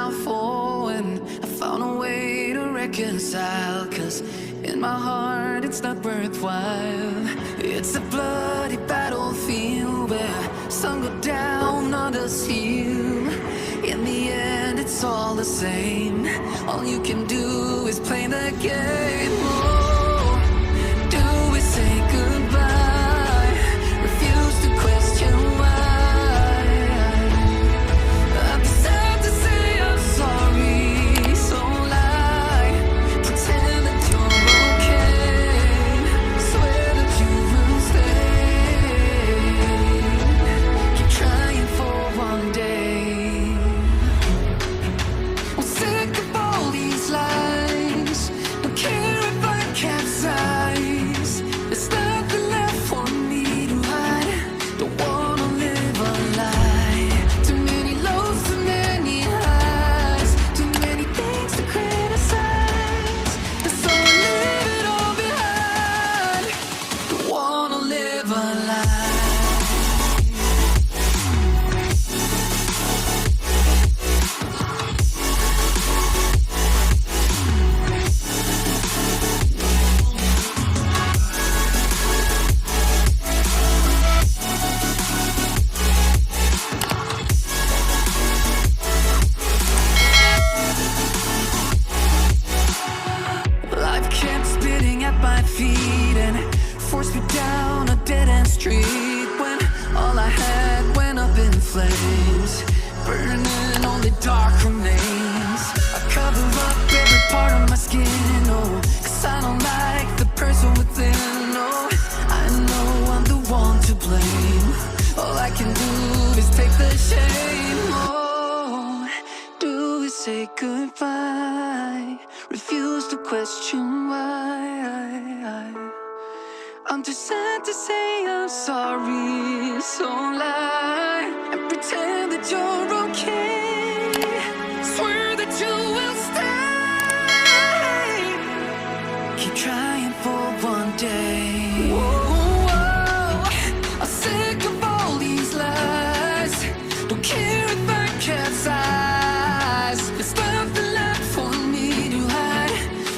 downfall, and I found a way to reconcile. Cause in my heart it's not worthwhile. It's a bloody battlefield where some go down, others heal. In the end it's all the same. All you can do is play the game. Oh, do we say goodbye? Refuse to question why. I'm sad to say I'm sorry, so lie. Pretend that you're okay. Swear that you will stay. Keep trying for one day. I'm sick of all these lies. Don't care if I capsize. There's nothing left for me to hide. Don't wanna live a lie. Too many lows, too many highs. Too many things to criticize. So I leave it all behind. Don't wanna live a lie. Life kept spitting at my feet and forced me down a dead-end street. When all I had went up in flames, burning only dark remains. I cover up every part of my skin, oh, cause I don't like the person within. Oh, I know I'm the one to blame. All I can do is take the shame. Oh, do we say goodbye? Refuse to question why. I'm too sad to say I'm sorry, so lie and pretend that you're okay. Swear that you will stay. Keep trying for one day. Whoa, I'm sick of all these lies. Don't care if I capsize. There's nothing left for me to hide.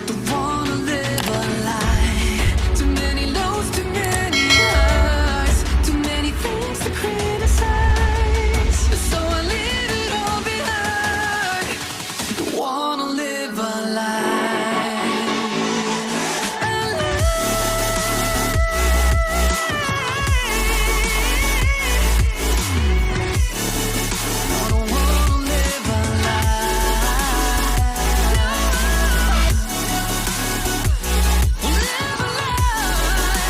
Don't wanna live a lie. Too many lows, too many highs. Too many things to criticize. So I leave it all behind. Don't wanna live a lie. A lie. I don't wanna live a lie. Live a lie.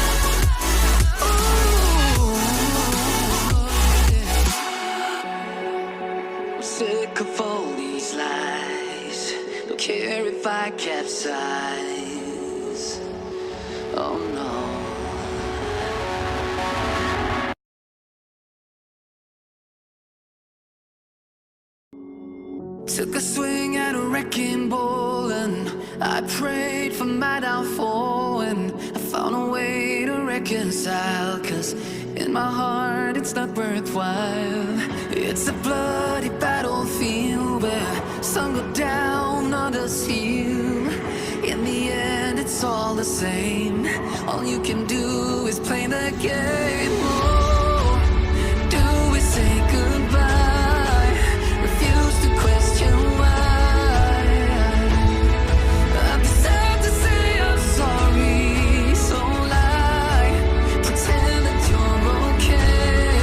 Ooh, yeah. I'm sick of all these lies. Don't care if I capsize. Oh no. Took a swing at a wrecking ball and I prayed for my downfall, and I found a way to reconcile. Cause in my heart it's not worthwhile. It's a bloody battlefield where some go down, others heal. In the end it's all the same. All you can do is play the game. Oh, do we say goodbye? Refuse to question why. I'm sad to say I'm sorry, so lie. Pretend that you're okay.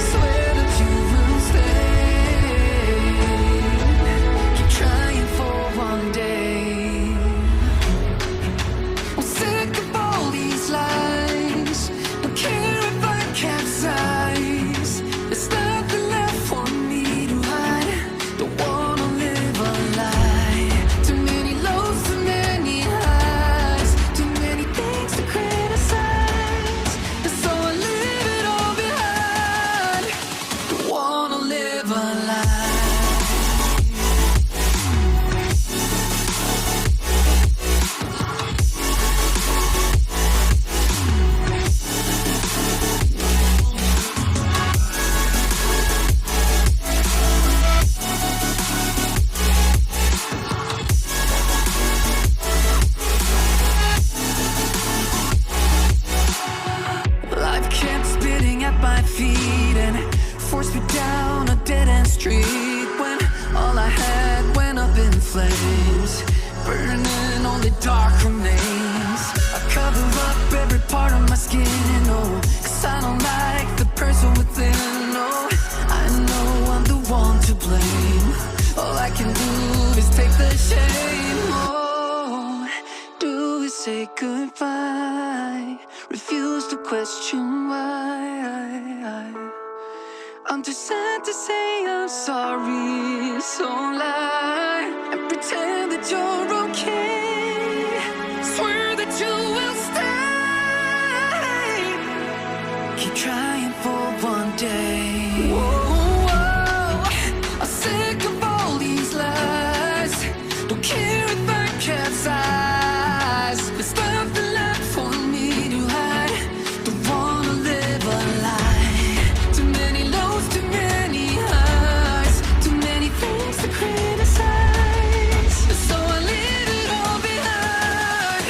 Swear that you will stay. Keep trying for one day. I'm sick of all these lies. Don't care if I flames, burning only dark remains. I cover up every part of my skin, oh, 'cause I don't like the person within, oh. I know I'm the one to blame. All I can do is take the shame, oh. Do we say goodbye? Refuse to question why. I'm too sad to say I'm sorry, so lie and pretend that you're okay. Swear that you will stay. Keep trying for one day. Whoa, whoa. I'm sick of all these lies. Don't care if I capsize. There's nothing left for me to hide. Don't wanna live a lie. Too many lows, too many highs, too many things to criticize. So I leave it all behind.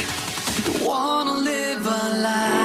Don't wanna live a lie.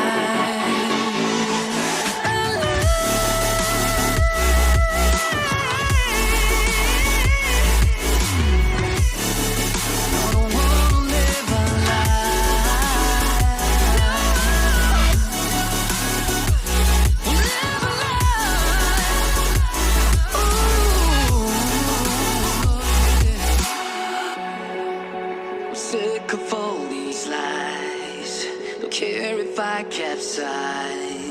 Sick of all these lies. Don't care if I capsize.